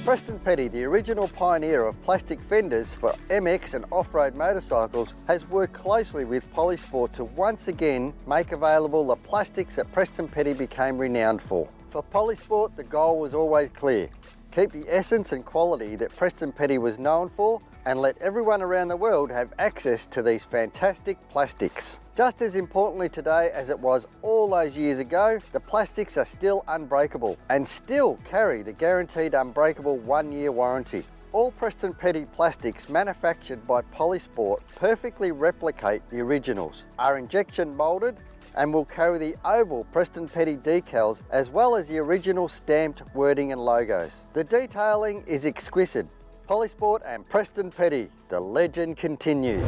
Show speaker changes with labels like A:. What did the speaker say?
A: Preston Petty, the original pioneer of plastic fenders for MX and off-road motorcycles, has worked closely with Polisport to once again make available the plastics that Preston Petty became renowned for. For Polisport, the goal was always clear: keep the essence and quality that Preston Petty was known for and let everyone around the world have access to these fantastic plastics. Just as importantly today as it was all those years ago, the plastics are still unbreakable and still carry the guaranteed unbreakable 1-year warranty. All Preston Petty plastics manufactured by Polisport perfectly replicate the originals, are injection moulded, and will carry the oval Preston Petty decals as well as the original stamped wording and logos. The detailing is exquisite. Polisport and Preston Petty, the legend continues.